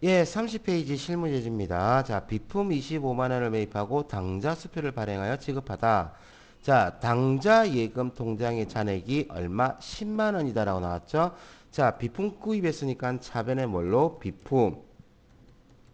예, 30페이지 실무예제입니다. 자, 비품 25만 원을 매입하고 당좌 수표를 발행하여 지급하다. 자, 당좌 예금 통장의 잔액이 얼마? 10만 원이다라고 나왔죠? 자, 비품 구입했으니까 차변에 뭘로? 비품.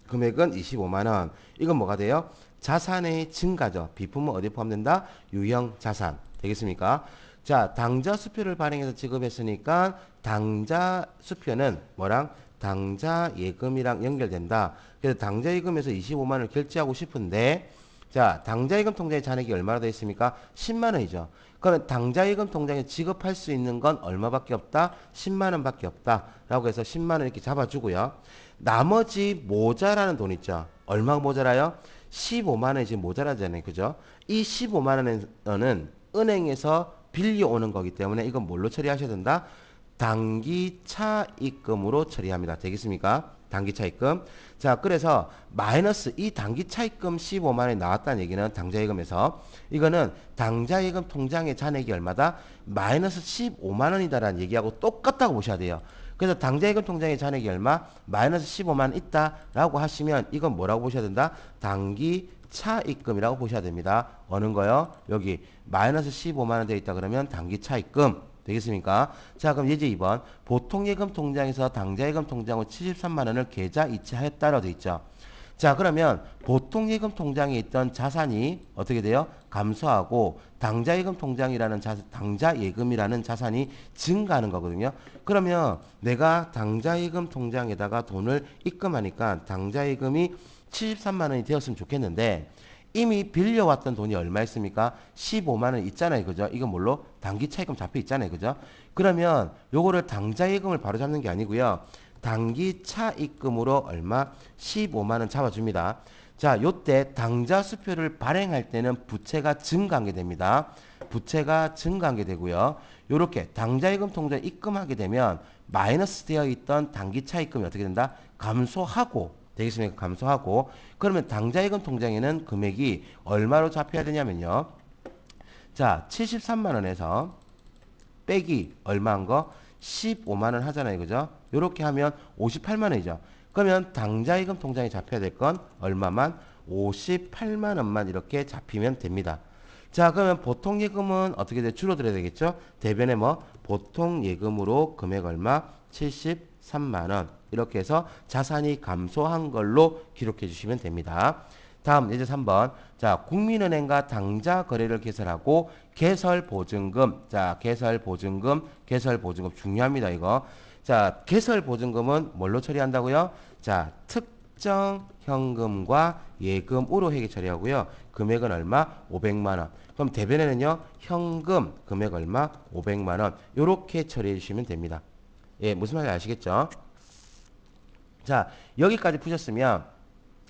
금액은 25만 원. 이건 뭐가 돼요? 자산의 증가죠. 비품은 어디에 포함된다? 유형 자산. 되겠습니까? 자, 당좌 수표를 발행해서 지급했으니까 당좌 수표는 뭐랑? 당좌 예금이랑 연결된다. 그래서 당좌 예금에서 25만 원을 결제하고 싶은데 자, 당좌 예금 통장에 잔액이 얼마나 되어 있습니까? 10만 원이죠. 그러면 당좌 예금 통장에 지급할 수 있는 건 얼마밖에 없다? 10만 원밖에 없다. 라고 해서 10만 원 이렇게 잡아주고요. 나머지 모자라는 돈 있죠. 얼마가 모자라요? 15만 원이 지금 모자라잖아요. 그죠? 이 15만 원은 은행에서 빌려오는 거기 때문에 이건 뭘로 처리하셔야 된다? 단기 차입금으로 처리합니다. 되겠습니까? 단기 차입금. 자, 그래서 마이너스 이 단기 차입금 15만 원이 나왔다는 얘기는 당좌예금에서 이거는 당좌예금 통장의 잔액이 얼마다? 마이너스 15만 원이다라는 얘기하고 똑같다고 보셔야 돼요. 그래서 당좌예금 통장의 잔액이 얼마? 마이너스 15만 원 있다라고 하시면 이건 뭐라고 보셔야 된다? 단기 차입금이라고 보셔야 됩니다. 어느 거요? 여기 마이너스 15만 원 되어 있다 그러면 단기 차입금 되겠습니까? 자, 그럼 예제 2번. 보통예금 통장에서 당좌예금 통장으로 73만 원을 계좌 이체하였다라고 되어 있죠. 자, 그러면 보통예금 통장에 있던 자산이 어떻게 돼요? 감소하고 당좌예금 통장이라는 당좌예금이라는 자산이 증가하는 거거든요. 그러면 내가 당좌예금 통장에다가 돈을 입금하니까 당좌예금이 73만 원이 되었으면 좋겠는데 이미 빌려왔던 돈이 얼마 있습니까? 15만 원 있잖아요. 그죠? 이건 뭘로? 단기 차입금 잡혀 있잖아요. 그죠? 그러면 요거를 당좌예금을 바로 잡는 게 아니고요. 단기 차입금으로 얼마? 15만 원 잡아줍니다. 자, 요때 당좌 수표를 발행할 때는 부채가 증가한 게 됩니다. 부채가 증가한 게 되고요. 요렇게 당좌예금 통장에 입금하게 되면 마이너스 되어 있던 단기 차입금이 어떻게 된다? 감소하고 되겠습니까? 감소하고 그러면 당좌예금 통장에는 금액이 얼마로 잡혀야 되냐면요. 자, 73만 원에서 빼기 얼마인 거? 15만 원 하잖아요. 그죠? 요렇게 하면 58만 원이죠. 그러면 당좌예금 통장에 잡혀야 될 건 얼마만? 58만 원만 이렇게 잡히면 됩니다. 자, 그러면 보통 예금은 어떻게 돼? 줄어들어야 되겠죠? 대변에 뭐 보통 예금으로 금액 얼마? 73만 원. 이렇게 해서 자산이 감소한 걸로 기록해 주시면 됩니다. 다음 예제 3번. 자, 국민은행과 당좌 거래를 개설하고 개설보증금. 자, 개설보증금 중요합니다, 이거. 자, 개설보증금은 뭘로 처리한다고요? 자, 특정 현금과 예금으로 회계 처리하고요. 금액은 얼마? 500만 원. 그럼 대변에는요. 현금 금액 얼마? 500만 원. 요렇게 처리해 주시면 됩니다. 예, 무슨 말인지 아시겠죠? 자, 여기까지 푸셨으면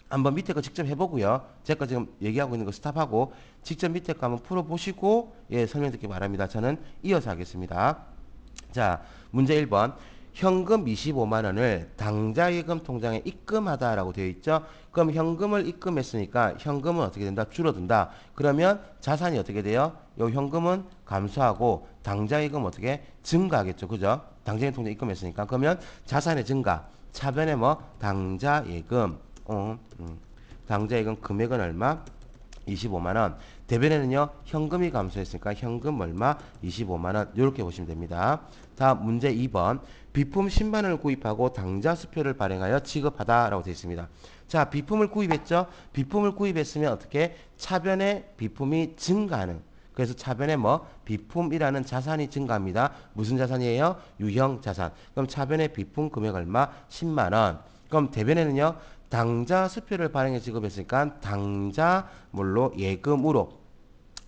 한번 밑에 거 직접 해보고요. 제가 지금 얘기하고 있는 거 스탑하고 직접 밑에 거 한번 풀어보시고 예, 설명 듣기 바랍니다. 저는 이어서 하겠습니다. 자, 문제 1번. 현금 25만 원을 당좌예금 통장에 입금하다라고 되어 있죠. 그럼 현금을 입금했으니까 현금은 어떻게 된다? 줄어든다. 그러면 자산이 어떻게 돼요? 요 현금은 감소하고 당좌예금 어떻게? 증가하겠죠. 그죠? 당좌예금 통장에 입금했으니까. 그러면 자산의 증가. 차변에 뭐? 당좌예금. 당좌예금 금액은 얼마? 25만 원. 대변에는요. 현금이 감소했으니까 현금 얼마? 25만 원. 이렇게 보시면 됩니다. 다음 문제 2번. 비품 10만 원을 구입하고 당좌 수표를 발행하여 지급하다라고 되어 있습니다. 자, 비품을 구입했죠? 비품을 구입했으면 어떻게? 차변에 비품이 증가하는. 그래서 차변에 뭐? 비품이라는 자산이 증가합니다. 무슨 자산이에요? 유형 자산. 그럼 차변에 비품 금액 얼마? 10만 원. 그럼 대변에는요. 당좌 수표를 발행해 지급했으니까 당좌 뭘로 예금으로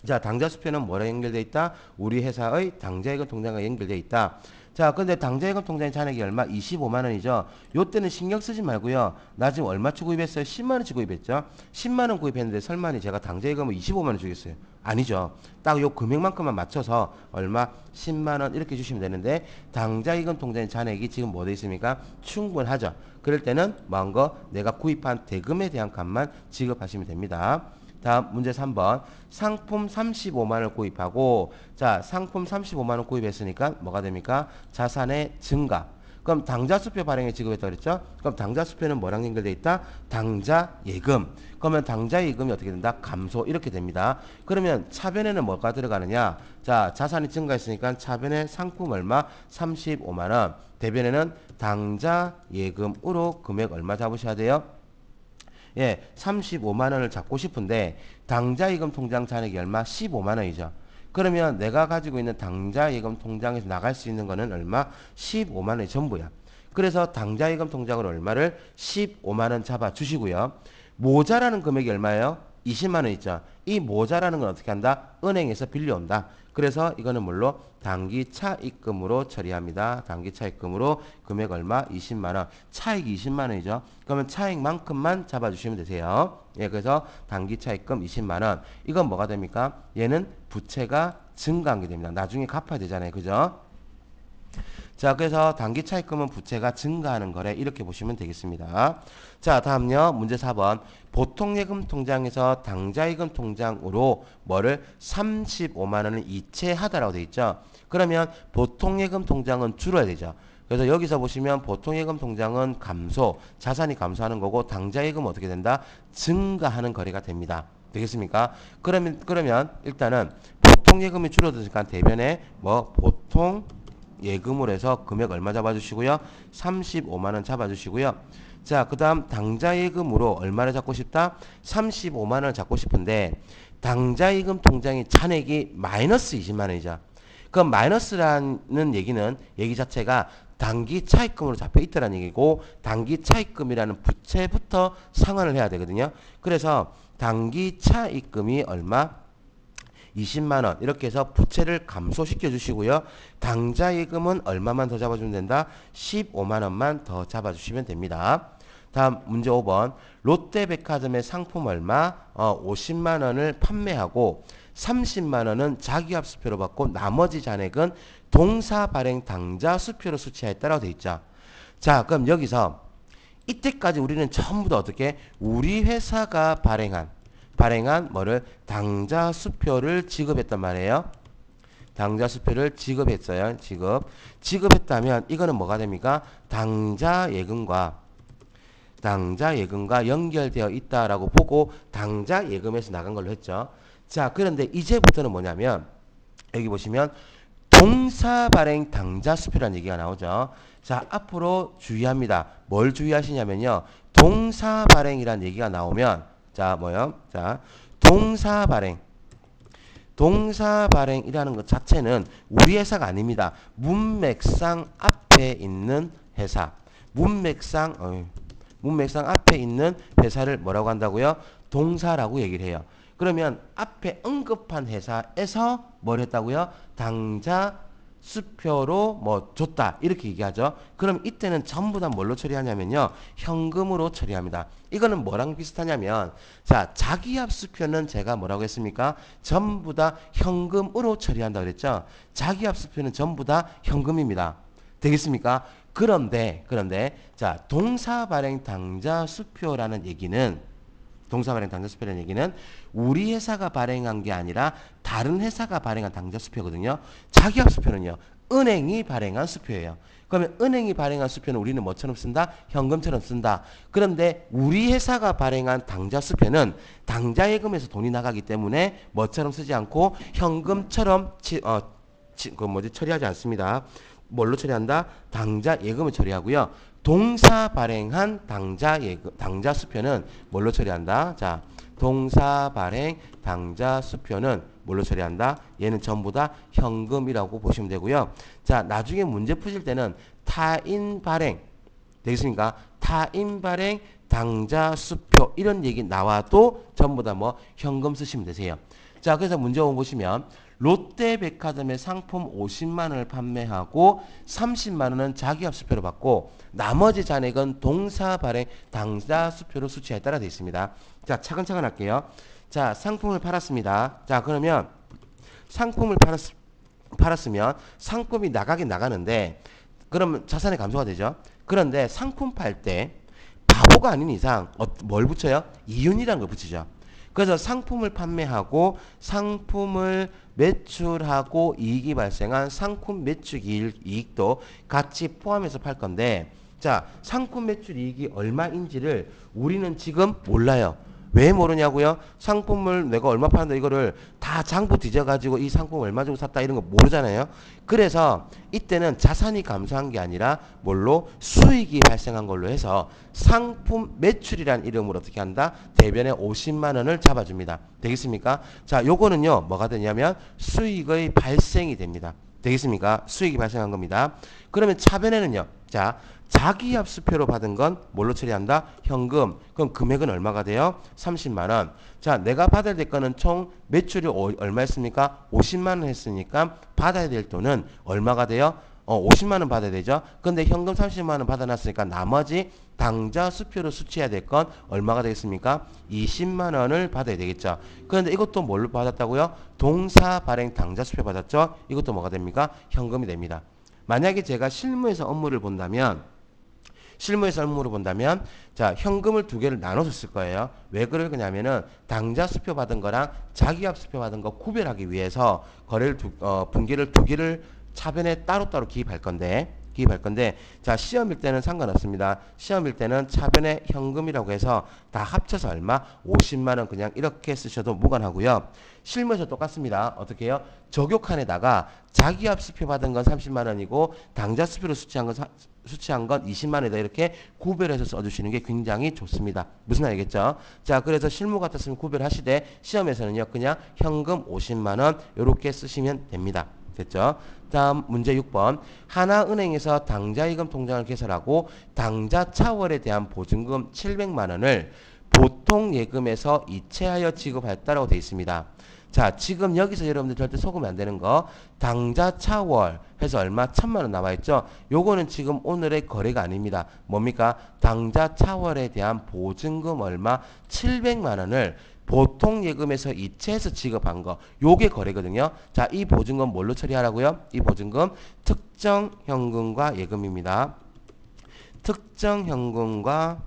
자 당좌 수표는 뭐랑 연결돼 있다? 우리 회사의 당좌예금 통장과 연결돼 있다. 자 근데 당좌예금 통장의 잔액이 얼마? 25만 원이죠. 요때는 신경 쓰지 말고요. 나 지금 얼마치 구입했어요? 10만 원치 구입했죠. 10만 원 구입했는데 설마니 제가 당좌예금을 25만 원 주겠어요? 아니죠. 딱 요 금액만큼만 맞춰서 얼마? 10만 원 이렇게 주시면 되는데 당좌예금 통장의 잔액이 지금 뭐 돼 있습니까? 충분하죠. 그럴 때는 뭐한 거? 내가 구입한 대금에 대한 값만 지급하시면 됩니다. 다음 문제 3번. 상품 35만 원을 구입하고 자 상품 35만 원 구입했으니까 뭐가 됩니까? 자산의 증가. 그럼 당좌 수표 발행에 지급했다 그랬죠? 그럼 당좌 수표는 뭐랑 연결돼 있다? 당좌 예금. 그러면 당좌 예금이 어떻게 된다? 감소 이렇게 됩니다. 그러면 차변에는 뭐가 들어가느냐? 자, 자산이 증가했으니까 차변에 상품 얼마? 35만 원. 대변에는 당좌 예금으로 금액 얼마 잡으셔야 돼요? 예, 35만 원을 잡고 싶은데 당좌 예금 통장 잔액이 얼마? 15만 원이죠. 그러면 내가 가지고 있는 당좌 예금 통장에서 나갈 수 있는 거는 얼마? 15만 원이 전부야. 그래서 당좌 예금 통장으로 얼마를? 15만 원 잡아 주시고요. 모자라는 금액이 얼마예요? 20만 원 있죠. 이 모자라는 건 어떻게 한다? 은행에서 빌려온다. 그래서 이거는 뭘로? 단기 차입금으로 처리합니다. 단기 차입금으로 금액 얼마? 20만 원. 차익이 20만 원이죠. 그러면 차익만큼만 잡아주시면 되세요. 예, 그래서 단기 차입금 20만 원. 이건 뭐가 됩니까? 얘는 부채가 증가한 게 됩니다. 나중에 갚아야 되잖아요. 그죠? 자, 그래서 단기 차입금은 부채가 증가하는 거래 이렇게 보시면 되겠습니다. 자, 다음요. 문제 4번. 보통예금 통장에서 당좌예금 통장으로 뭐를 35만 원을 이체하다라고 돼 있죠. 그러면 보통예금 통장은 줄어야 되죠. 그래서 여기서 보시면 보통예금 통장은 감소, 자산이 감소하는 거고 당좌예금은 어떻게 된다? 증가하는 거래가 됩니다. 되겠습니까? 그러면 일단은 보통예금이 줄어드니까 대변에 뭐 보통 예금으로 해서 금액 얼마 잡아주시고요. 35만 원 잡아주시고요. 자, 그 다음 당좌예금으로 얼마를 잡고 싶다? 35만 원을 잡고 싶은데 당좌예금 통장의 잔액이 마이너스 20만 원이죠. 그 마이너스라는 얘기 자체가 단기 차입금으로 잡혀 있다는 얘기고 단기 차입금이라는 부채부터 상환을 해야 되거든요. 그래서 단기 차입금이 얼마? 20만 원 이렇게 해서 부채를 감소시켜 주시고요. 당좌 예금은 얼마만 더 잡아주면 된다? 15만 원만 더 잡아주시면 됩니다. 다음 문제 5번. 롯데백화점의 상품 얼마? 50만 원을 판매하고 30만 원은 자기압 수표로 받고 나머지 잔액은 동사 발행 당좌 수표로 수취하였다라고 되어 있죠. 자, 그럼 여기서 이때까지 우리는 전부 다 어떻게? 우리 회사가 발행한 뭐를? 당좌 수표를 지급했단 말이에요. 당좌 수표를 지급했어요. 지급했다면 이거는 뭐가 됩니까? 당좌 예금과 연결되어 있다라고 보고 당좌 예금에서 나간 걸로 했죠. 자, 그런데 이제부터는 뭐냐면 여기 보시면 동사 발행 당좌 수표라는 얘기가 나오죠. 자, 앞으로 주의합니다. 뭘 주의하시냐면요. 동사 발행이라는 얘기가 나오면 자, 뭐요? 자, 동사 발행이라는 것 자체는 우리 회사가 아닙니다. 문맥상 앞에 있는 회사. 문맥상 앞에 있는 회사를 뭐라고 한다고요? 동사라고 얘기를 해요. 그러면 앞에 언급한 회사에서 뭘 했다고요? 당좌 수표로 뭐 줬다 이렇게 얘기하죠. 그럼 이때는 전부 다 뭘로 처리하냐면요. 현금으로 처리합니다. 이거는 뭐랑 비슷하냐면 자, 자기압 수표는 제가 뭐라고 했습니까? 전부 다 현금으로 처리한다 그랬죠. 자기압 수표는 전부 다 현금입니다. 되겠습니까? 그런데 자, 동사 발행 당좌 수표라는 얘기는 우리 회사가 발행한 게 아니라 다른 회사가 발행한 당좌 수표거든요. 자기압 수표는요. 은행이 발행한 수표예요. 그러면 은행이 발행한 수표는 우리는 뭐처럼 쓴다? 현금처럼 쓴다. 그런데 우리 회사가 발행한 당좌 수표는 당좌 예금에서 돈이 나가기 때문에 뭐처럼 쓰지 않고 현금처럼 처리하지 않습니다. 뭘로 처리한다? 당좌 예금을 처리하고요. 동사 발행한 당좌 수표는 뭘로 처리한다? 자, 동사 발행 당좌 수표는 뭘로 처리한다? 얘는 전부 다 현금이라고 보시면 되고요. 자, 나중에 문제 푸실 때는 타인 발행 되겠습니까? 타인 발행 당좌 수표 이런 얘기 나와도 전부 다 뭐 현금 쓰시면 되세요. 자, 그래서 문제 5 보시면 롯데백화점의 상품 50만 원을 판매하고 30만 원은 자기압 수표로 받고 나머지 잔액은 동사 발행 당좌 수표로 수취했다라 되어 있습니다. 자, 차근차근 할게요. 자, 상품을 팔았습니다. 자, 그러면 상품을 팔았으면 상품이 나가긴 나가는데 그러면 자산의 감소가 되죠. 그런데 상품 팔 때 바보가 아닌 이상 뭘 붙여요? 이윤이라는 걸 붙이죠. 그래서 상품을 판매하고 상품을 매출하고 이익이 발생한 상품 매출 이익도 같이 포함해서 팔 건데 자, 상품 매출 이익이 얼마인지를 우리는 지금 몰라요. 왜 모르냐고요? 상품을 내가 얼마 파는데 이거를 다 장부 뒤져가지고 이 상품 얼마 주고 샀다 이런 거 모르잖아요. 그래서 이때는 자산이 감소한 게 아니라 뭘로? 수익이 발생한 걸로 해서 상품 매출이란 이름으로 어떻게 한다? 대변에 50만 원을 잡아줍니다. 되겠습니까? 자, 요거는요 뭐가 되냐면 수익의 발생이 됩니다. 되겠습니까? 수익이 발생한 겁니다. 그러면 차변에는요. 자, 자기압수표로 받은 건 뭘로 처리한다? 현금. 그럼 금액은 얼마가 돼요? 30만 원. 자, 내가 받아야 될 거는 총 매출이 얼마였습니까? 50만 원 했으니까 받아야 될 돈은 얼마가 돼요? 50만 원 받아야 되죠. 근데 현금 30만 원 받아놨으니까 나머지 당좌 수표로 수취해야 될 건 얼마가 되겠습니까? 20만 원을 받아야 되겠죠. 그런데 이것도 뭘로 받았다고요? 동사 발행 당좌 수표 받았죠. 이것도 뭐가 됩니까? 현금이 됩니다. 만약에 제가 실무에서 업무를 본다면 자, 현금을 두 개를 나눠서 쓸 거예요. 왜 그럴 거냐면은 당좌 수표 받은 거랑 자기압 수표 받은 거 구별하기 위해서 거래를 분기를 두 개를 차변에 따로따로 기입할 건데 자, 시험일 때는 상관없습니다. 시험일 때는 차변에 현금이라고 해서 다 합쳐서 얼마? 50만 원 그냥 이렇게 쓰셔도 무관하고요. 실무에서 똑같습니다. 어떻게 해요? 적용칸에다가 자기압 수표 받은 건 30만 원이고 당좌 수표로 수취한 건 20만 원이다. 이렇게 구별해서 써주시는 게 굉장히 좋습니다. 무슨 말이겠죠? 자, 그래서 실무 같았으면 구별하시되 시험에서는요. 그냥 현금 50만 원 이렇게 쓰시면 됩니다. 됐죠? 다음 문제 6번. 하나은행에서 당좌이금 통장을 개설하고 당좌 차월에 대한 보증금 700만 원을 보통 예금에서 이체하여 지급했다라고 되어 있습니다. 자, 지금 여기서 여러분들 절대 속으면 안 되는 거 당좌 차월 해서 얼마? 1000만 원 나와 있죠. 요거는 지금 오늘의 거래가 아닙니다. 뭡니까? 당좌 차월에 대한 보증금 얼마? 700만 원을 보통 예금에서 이체해서 지급한 거 요게 거래거든요. 자, 이 보증금 뭘로 처리하라고요? 이 보증금 특정 현금과 예금입니다. 특정 현금과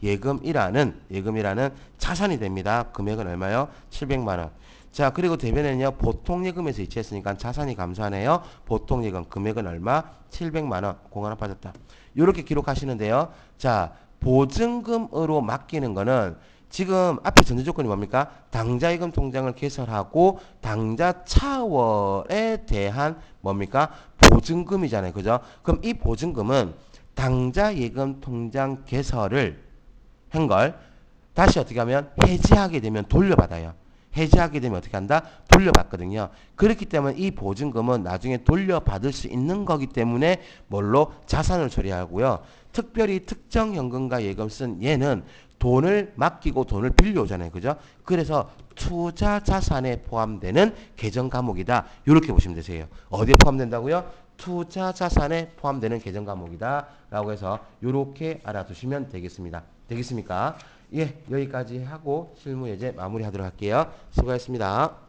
예금이라는 자산이 됩니다. 금액은 얼마요? 700만 원. 자, 그리고 대변에는요. 보통 예금에서 이체했으니까 자산이 감소하네요. 보통 예금 금액은 얼마? 700만 원. 공 하나 빠졌다. 이렇게 기록하시는데요. 자, 보증금으로 맡기는 거는 지금 앞에 전제 조건이 뭡니까? 당좌예금 통장을 개설하고 당좌 차월에 대한 뭡니까? 보증금이잖아요. 그죠? 그럼 이 보증금은 당좌예금 통장 개설을 한 걸 다시 어떻게 하면 해지하게 되면 돌려받아요. 해지하게 되면 어떻게 한다? 돌려받거든요. 그렇기 때문에 이 보증금은 나중에 돌려받을 수 있는 거기 때문에 뭘로? 자산을 처리하고요. 특별히 특정 현금과 예금 쓴 얘는 돈을 맡기고 돈을 빌려오잖아요. 그죠? 그래서 투자 자산에 포함되는 계정 과목이다. 이렇게 보시면 되세요. 어디에 포함된다고요? 투자 자산에 포함되는 계정 과목이다. 라고 해서 이렇게 알아두시면 되겠습니다. 되겠습니까? 예, 여기까지 하고 실무 예제 마무리하도록 할게요. 수고하셨습니다.